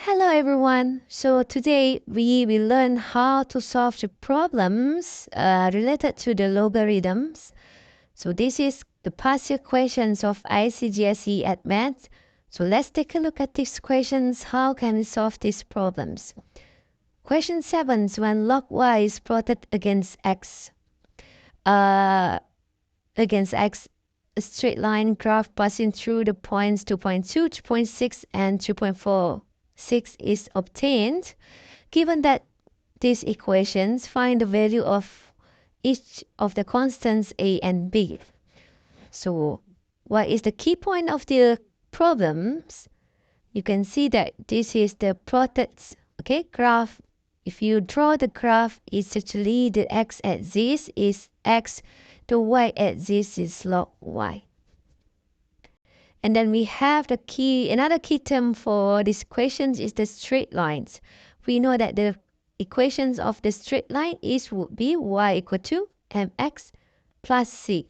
Hello everyone. So today we will learn how to solve the problems related to the logarithms. So this is the past year questions of Icgse at math. So let's take a look at these questions. How can we solve these problems? Question 7 is when log y is plotted against x. Against x, a straight line graph passing through the points 2.2, 2.6, and 2.46 is obtained. Given that these equations, find the value of each of the constants a and b. So what is the key point of the problems? You can see that this is the plotted graph. If you draw the graph, it's actually the x-axis is x, the y-axis is log y. And then we have another key term for this equation is the straight lines. We know that the equations of the straight line would be y equal to mx plus c.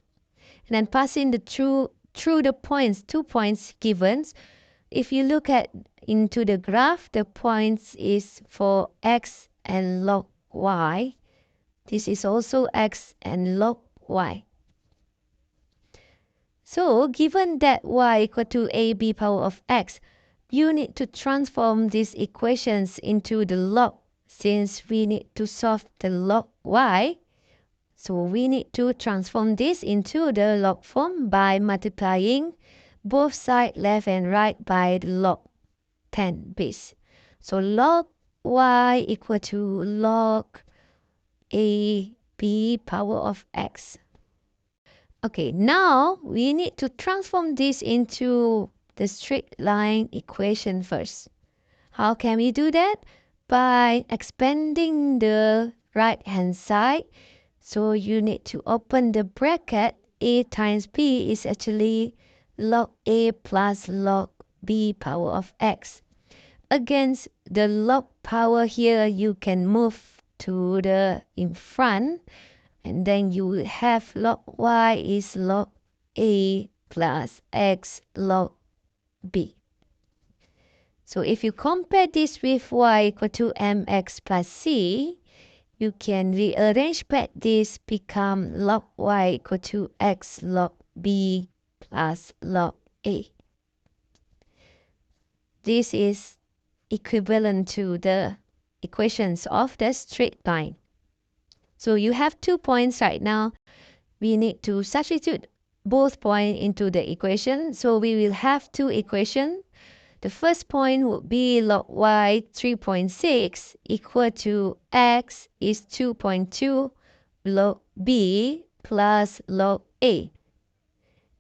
And then passing through the points, 2 points given. If you look into the graph, the points is for x and log y. This is also x and log y. So given that y equal to ab power of x, you need to transform these equations into the log. Since we need to solve the log y, so we need to transform this into the log form by multiplying both sides left and right by the log 10 base. So log y equal to log ab power of x. Okay, now we need to transform this into the straight line equation first. How can we do that? By expanding the right hand side. So you need to open the bracket. A times b is actually log a plus log b power of x. Against the log power here, you can move to the in front. And then you will have log y is log a plus x log b. So if you compare this with y equal to mx plus c, you can rearrange back this become log y equal to x log b plus log a. This is equivalent to the equations of the straight line. So you have 2 points right now. We need to substitute both points into the equation. So we will have 2 equations. The first point would be log y 3.6 equal to x is 2.2 log b plus log a.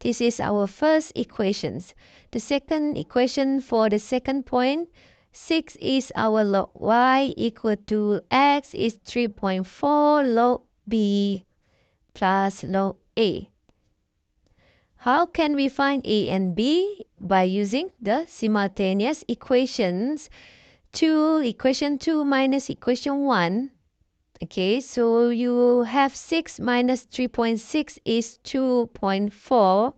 This is our first equation. The second equation for the second point, 6 is our log y equal to x is 3.4 log b plus log a. How can we find a and b? By using the simultaneous equations. Equation 2 minus equation 1. Okay, so you have 6 minus 3.6 is 2.4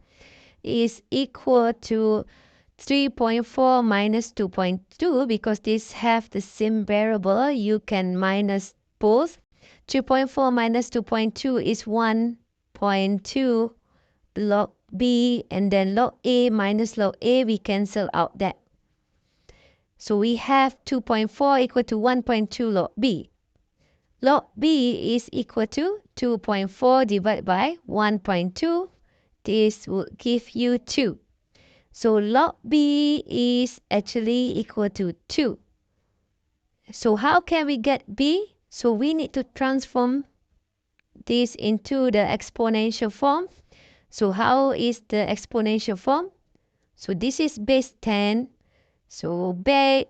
is equal to 3.4 minus 2.2 because these have the same variable. You can minus both. 3.4 minus 2.2 is 1.2 log b, and then log a minus log a, we cancel out that. So we have 2.4 equal to 1.2 log b. Log b is equal to 2.4 divided by 1.2. This will give you 2. So log b is actually equal to 2. So how can we get b? So we need to transform this into the exponential form. So how is the exponential form? So this is base 10. So b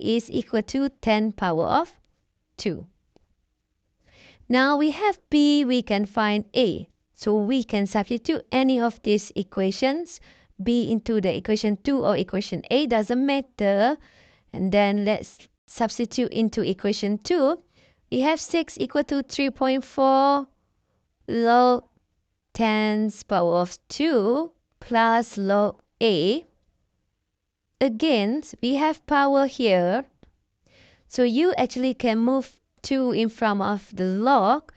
is equal to 10 power of 2. Now we have b, we can find a. So we can substitute any of these equations, b into the equation 2 or equation a, doesn't matter. And then let's substitute into equation 2. We have 6 equal to 3.4 log 10's power of 2 plus log a. again, we have power here. So you actually can move 2 in front of the log.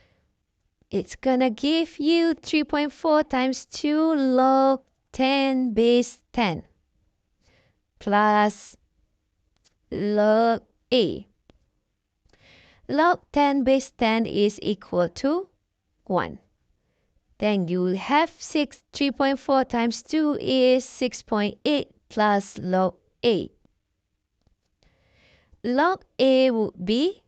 It's gonna give you 3.4 times 2 log 10 base 10 plus log A. Log 10 base 10 is equal to 1. Then you have 3.4 times 2 is 6.8 plus log A. Log A would be,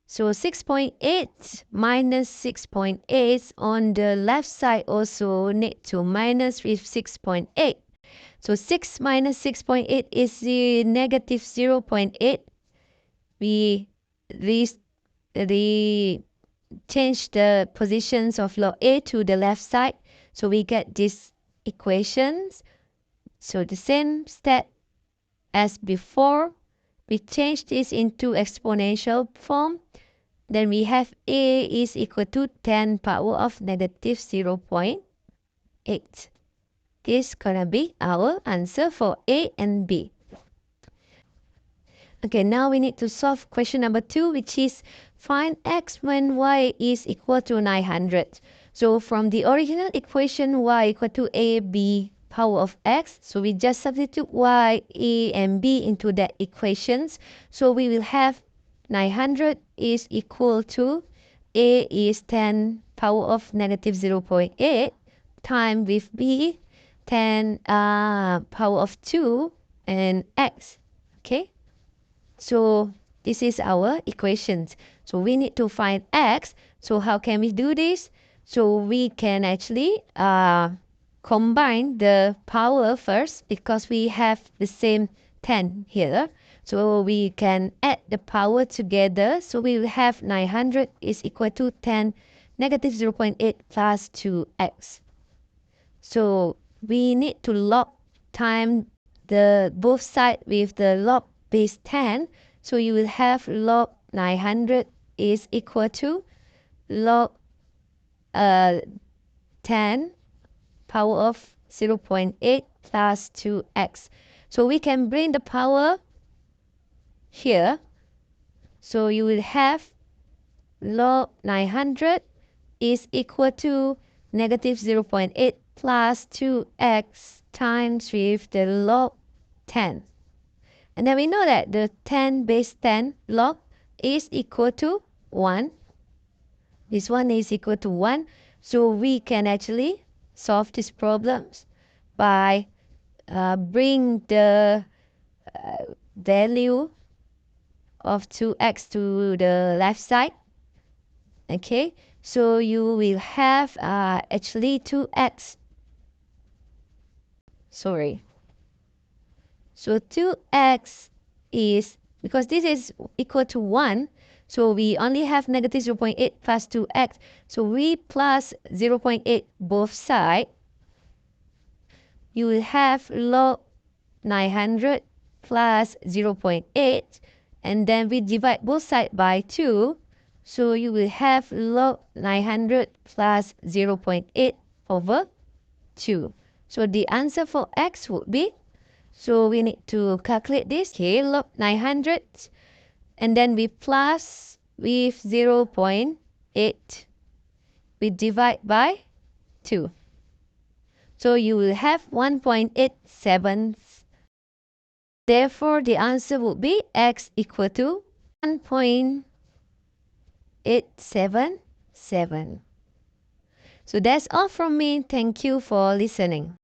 so 6.8 minus 6.8 on the left side also need to minus with 6.8. So 6 minus 6.8 is the negative 0.8. We change the positions of log A to the left side. So we get these equations. So the same step as before. We change this into exponential form. Then we have A is equal to 10 power of negative 0.8. This is gonna be our answer for A and B. Okay, now we need to solve question number 2, which is find x when y is equal to 900. So from the original equation y equal to ab power of x, so we just substitute y, a, and b into that equations. So we will have 900 is equal to a is 10 power of negative 0.8 times with b 10 power of 2 and x. Okay. So this is our equations. So we need to find x. So how can we do this? So we can actually combine the power first because we have the same 10 here. So we can add the power together. So we will have 900 is equal to 10 negative 0.8 plus 2x. So we need to log time the both sides with the log base 10. So you will have log 900 is equal to log 10 power of 0.8 plus 2x. So we can bring the power here. So you will have log 900 is equal to negative 0.8 plus 2x times with the log 10. And then we know that the 10 base 10 log is equal to 1. This one is equal to 1. So we can actually solve these problems by bring the value of 2x to the left side. Okay, so you will have actually 2x. Sorry. So 2x is, because this is equal to 1, so we only have negative 0.8 plus 2x. So we plus 0.8 both sides. You will have log 900 plus 0.8. And then we divide both sides by 2. So you will have log 900 plus 0.8 over 2. So the answer for x would be, so we need to calculate this. Okay, log 900. And then we plus with 0.8. We divide by 2. So you will have 1.87. Therefore, the answer would be x equal to 1.877. So that's all from me. Thank you for listening.